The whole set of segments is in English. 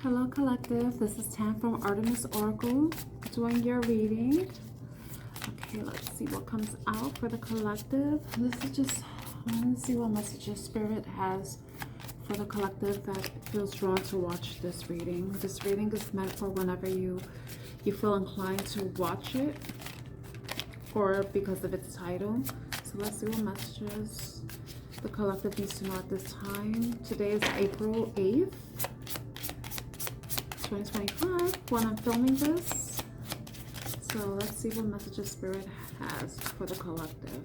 Hello collective, this is Tam from Artemis Oracle doing your reading. Okay, let's see what comes out for the collective. This is just, I want to see what messages Spirit has for the collective that feels drawn to watch this reading. This reading is meant for whenever you feel inclined to watch it or because of its title. So let's see what messages the collective needs to know at this time. Today is April 8th. 2025 when I'm filming this. So let's see what messages Spirit has for the collective.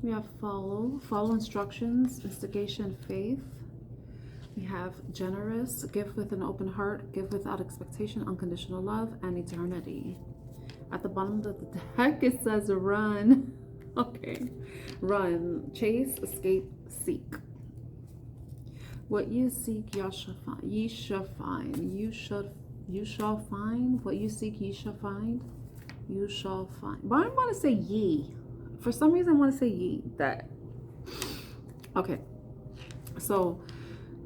We have follow instructions, instigation, faith. We have generous, give with an open heart, give without expectation, unconditional love, and eternity. At the bottom of the deck it says run. Okay, run, chase, escape, seek. What you seek, ye shall find. You shall find. What you seek, ye shall find. You shall find. But I want to say ye. For some reason, I want to say ye. That. Okay. So,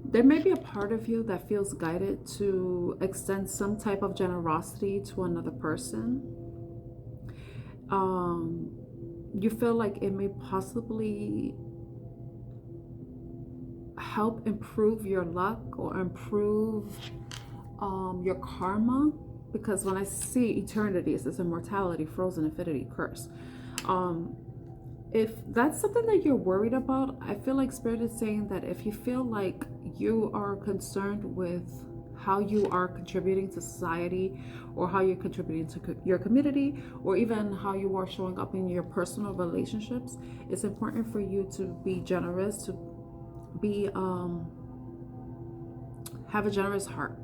there may be a part of you that feels guided to extend some type of generosity to another person. You feel like it may possibly help improve your luck or improve your karma, because when I see eternity, it's this immortality, frozen infinity, curse. If that's something that you're worried about, I feel like Spirit is saying that if you feel like you are concerned with how you are contributing to society, or how you're contributing to your community, or even how you are showing up in your personal relationships, it's important for you to be generous, to be have a generous heart,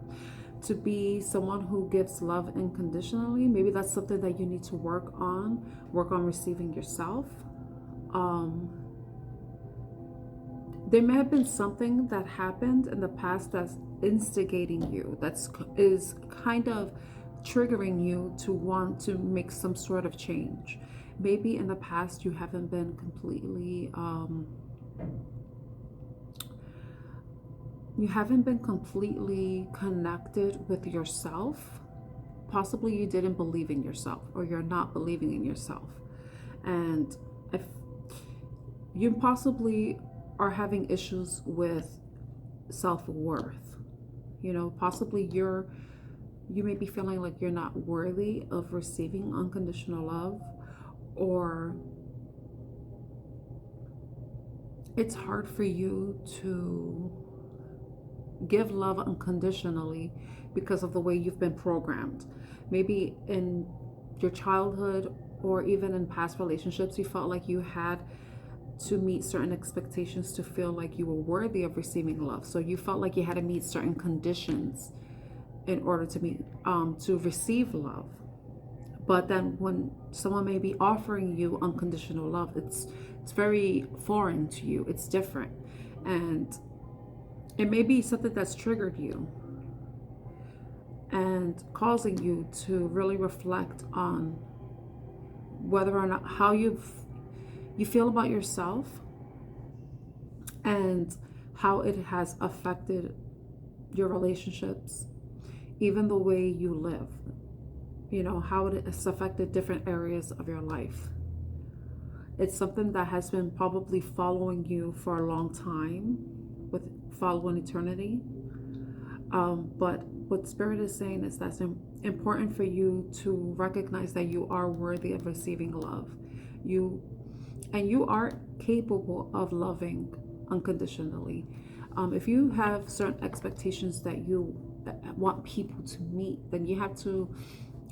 to be someone who gives love unconditionally. Maybe that's something that you need to work on receiving yourself. There may have been something that happened in the past that's instigating you, is kind of triggering you to want to make some sort of change. Maybe in the past you haven't been completely connected with yourself. Possibly you didn't believe in yourself, or you're not believing in yourself. And if you possibly are having issues with self-worth, you know, possibly you may be feeling like you're not worthy of receiving unconditional love, or it's hard for you to give love unconditionally because of the way you've been programmed. Maybe in your childhood or even in past relationships, you felt like you had to meet certain expectations to feel like you were worthy of receiving love. So you felt like you had to meet certain conditions in order to receive love. But then when someone may be offering you unconditional love, it's very foreign to you. It's different, and it may be something that's triggered you and causing you to really reflect on whether or not how you feel about yourself, and how it has affected your relationships, even the way you live, you know, how it has affected different areas of your life. It's something that has been probably following you for a long time, with following eternity. But what Spirit is saying is that's important for you to recognize that you are worthy of receiving love. You are capable of loving unconditionally. If you have certain expectations that you want people to meet, then you have to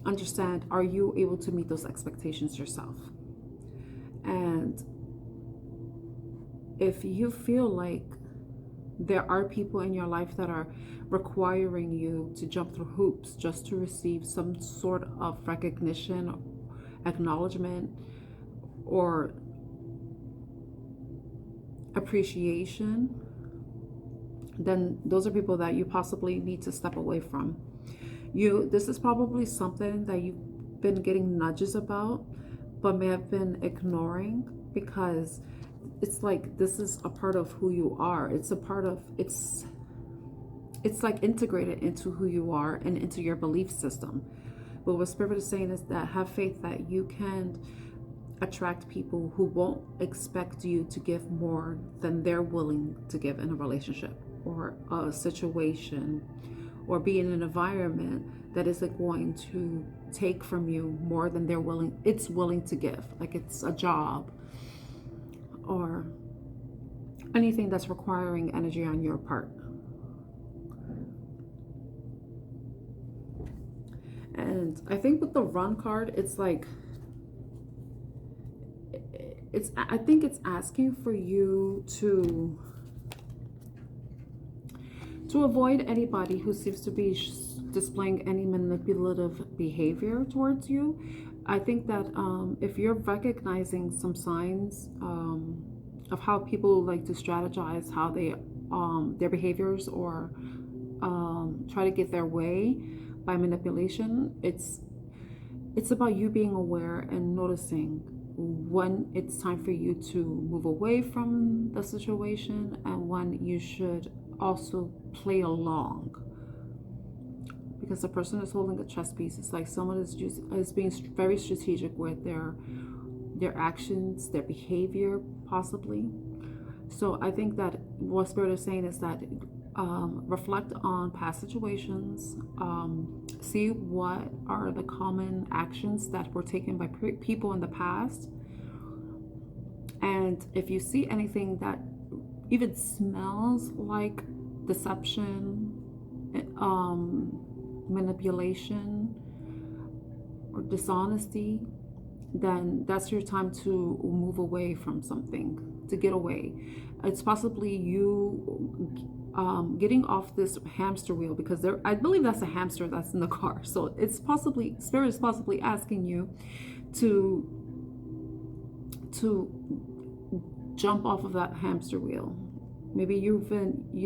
understand, are you able to meet those expectations yourself? And if you feel like there are people in your life that are requiring you to jump through hoops just to receive some sort of recognition, acknowledgement, or appreciation, then those are people that you possibly need to step away from. This is probably something that you've been getting nudges about, but may have been ignoring, because it's like this is a part of who you are. It's it's like integrated into who you are and into your belief system. But what Spirit is saying is that have faith that you can attract people who won't expect you to give more than they're willing to give in a relationship or a situation, or be in an environment that isn't going to take from you more than it's willing to give. Like it's a job or anything that's requiring energy on your part. And I think with the Run card, it's like, I think it's asking for you to avoid anybody who seems to be displaying any manipulative behavior towards you. I think that if you're recognizing some signs of how people like to strategize, how they their behaviors, or try to get their way by manipulation, it's about you being aware and noticing when it's time for you to move away from the situation and when you should also play along, because the person is holding a chess piece. It's like someone is being very strategic with their actions, their behavior, possibly. So I think that what Spirit is saying is that reflect on past situations, see what are the common actions that were taken by people in the past, and if you see anything that even smells like deception, manipulation, or dishonesty, then that's your time to move away from something, to get away. It's possibly you getting off this hamster wheel, because I believe that's a hamster that's in the car. So it's possibly, Spirit is possibly asking you to jump off of that hamster wheel. Maybe you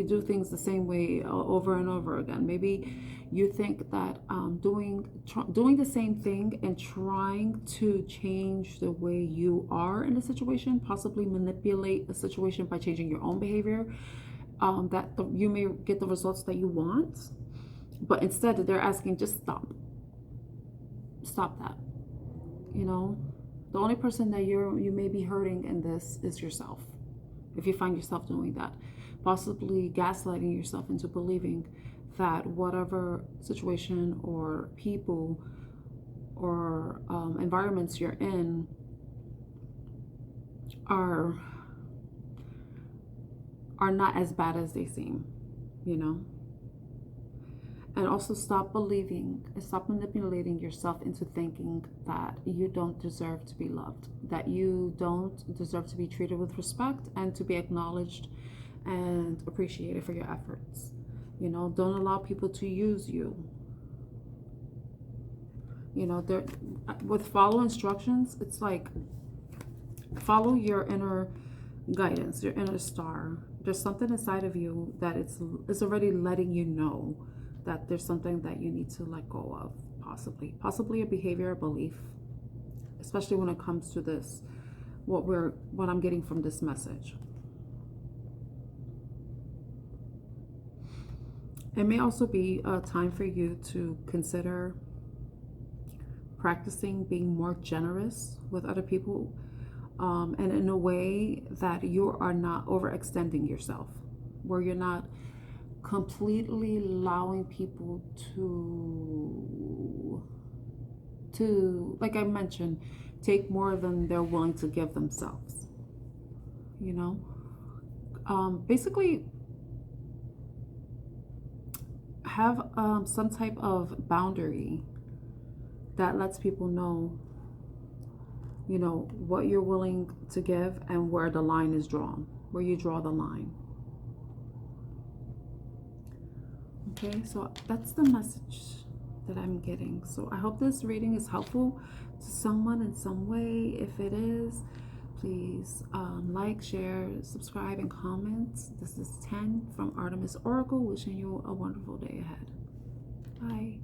do things the same way over and over again. Maybe you think that doing the same thing and trying to change the way you are in a situation, possibly manipulate a situation by changing your own behavior, you may get the results that you want. But instead, they're asking, just stop that. You know, the only person that you may be hurting in this is yourself. If you find yourself doing that, possibly gaslighting yourself into believing that whatever situation or people or environments you're in are not as bad as they seem, you know. And also stop manipulating yourself into thinking that you don't deserve to be loved, that you don't deserve to be treated with respect and to be acknowledged and appreciated for your efforts. You know, don't allow people to use you. You know, with follow instructions, it's like follow your inner guidance, your inner star. There's something inside of you that it's already letting you know that there's something that you need to let go of, possibly a behavior or belief, especially when it comes to this, what I'm getting from this message. It may also be a time for you to consider practicing being more generous with other people, and in a way that you are not overextending yourself, where you're not completely allowing people to, like I mentioned, take more than they're willing to give themselves. You know, basically have some type of boundary that lets people know, you know, what you're willing to give and where the line is drawn, where you draw the line. Okay, so that's the message that I'm getting. So I hope this reading is helpful to someone in some way. If it is, please like, share, subscribe, and comment. This is 10 from Artemis Oracle, wishing you a wonderful day ahead. Bye.